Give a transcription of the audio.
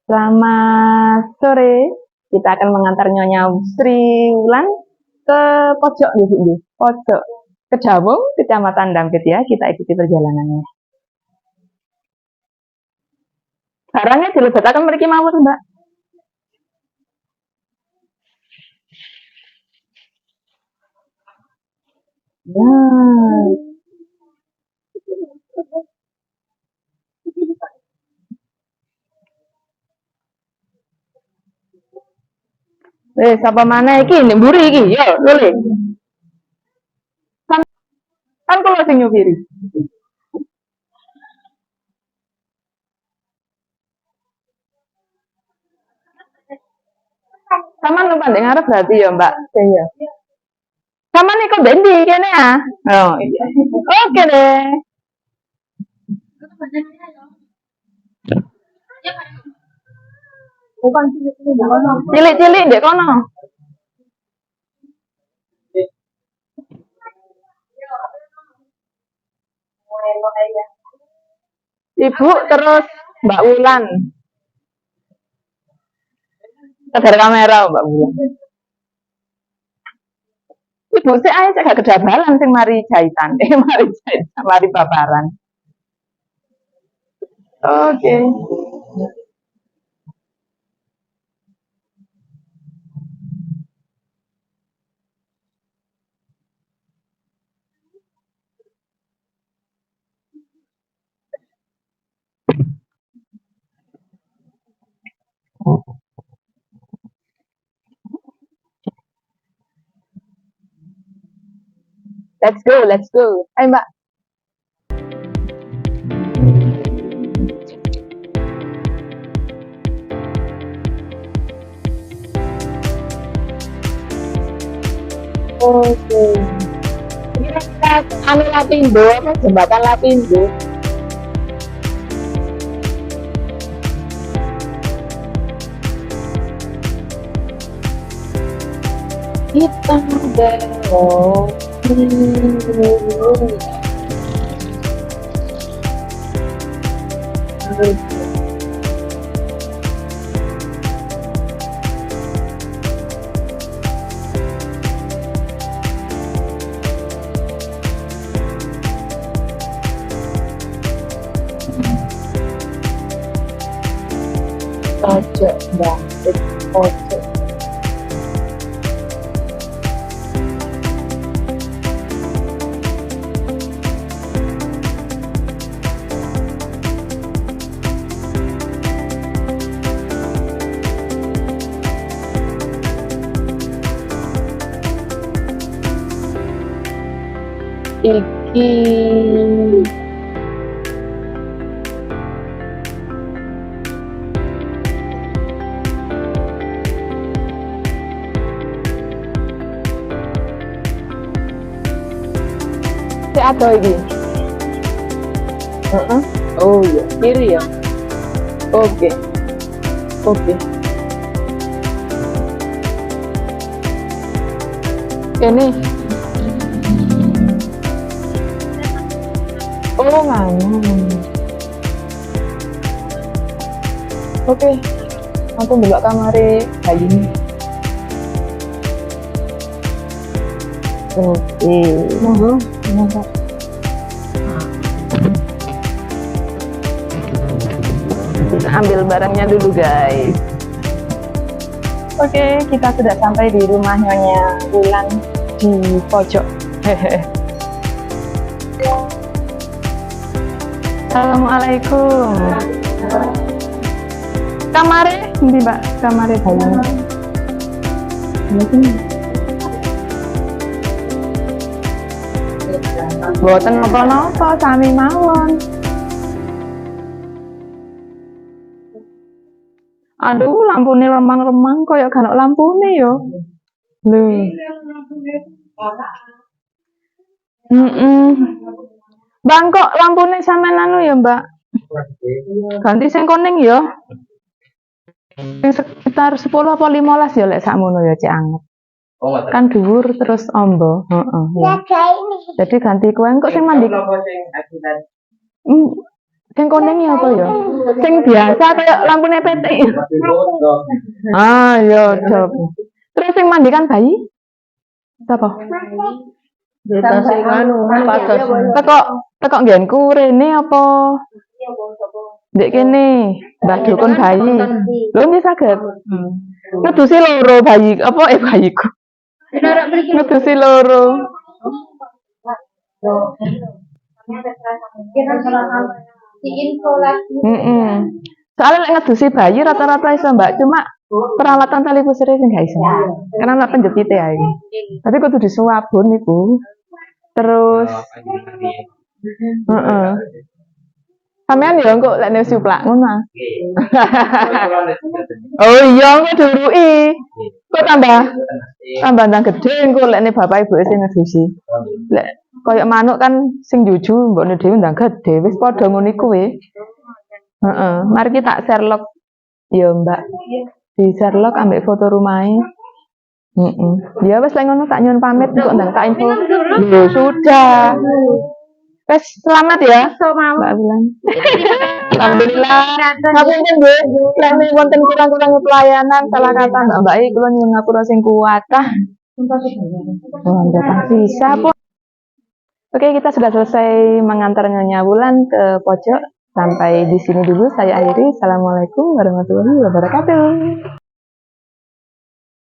Selamat sore. Kita akan mengantar Nyonya Sri Wulan ke pojok di pojok Kedawung, Kecamatan Dampit ya. Kita ikuti perjalanannya. Barangnya dilebetaken mriki mawon, Mbak. Nah. Sapa maneh iki nek mburi iki? Yo, lho. Kan kula sing nyupiri. Saman numpak ndek ngarep berarti ya, Mbak. Iya. Saman iku ndek ndi kene ah? Oh, iya. Oke deh. Bukan cilik-cilik ndek kono. Ibu terus Mbak Wulan. Kedar kamera Mbak Wulan. Ibu sih ae cek gak kedabalan sing mari jahitan. Mari paparan. Oke. Let's go. Ayo Mbak. Oke. Ini kita anu Lapindo apa jembatan Lapindo. Kita belok pojok Dampit pojok. Iki si ado iki. Oh iya, kiri ya. Oke. Ini. Oh, nganu. Oke. Aku belok kamare bayi ini. Oke. Monggo. Kita ambil barangnya dulu guys. Oke, kita sudah sampai di rumah Nyonya Wulan di pojok. Assalamualaikum. Kamare, ndi Mbak? Kamare bayi. Boten napa-napa, sami mawon. Aduh, lampune remang-remang koyo gak ono lampune yo. Lho. Bang kok lampune sampean anu ya, Mbak? Ganti sing kuning ya. Sing sekitar 10 apa 15 ya lek sakmono ya cek anget. Kan dhuwur terus ombo, heeh. Ya. Jadi ganti kowe kok sing mandi. Sing kuning ya apa ya? Sing biasa kayak lampune PT. Ah, ya job. Terus sing mandikan bayi? Apa? Kita sing anu pados. Teko nggenku rene apa? Ndek kene, Mbah Dukun bayi. Lho nggih saged. Ngedusi loro bayi, apa bayiku. Ngedusi loro. Soalnya lek ngedusi bayi rata-rata iso Mbak, cuma peralatan tali pusare sing gak iso. Karena ana penjepite ae. Tapi kudu disuwabun iku. Terus heeh. Sampean yo engko lek nek suplak ngono. Oh iya, engko duruki. Kok tambah ndang gedhe engko lek nek bapak ibu sing ngedusi. Lek koyo manuk kan sing juju mbokne dhewe ndang gedhe, wis padha ngono iku we. Heeh, mari kita Sherlock ya Mbak. Di Sherlock ambek foto rumahe. Ya wis lek ngono tak nyuwun pamit kok ndang tak info. Lho sudah. Wes selamat ya Mbak Bulan. Alhamdulillah. Ngapunten nggih, lek wonten kurang-kurang pelayanan salah kata Mbak kula nyuwun ngapura sing kuwatah. Oh, datang sisa pun. Oke, kita sudah selesai mengantar Nyonya Bulan ke pojok. Sampai di sini dulu saya akhiri. Assalamualaikum warahmatullahi wabarakatuh.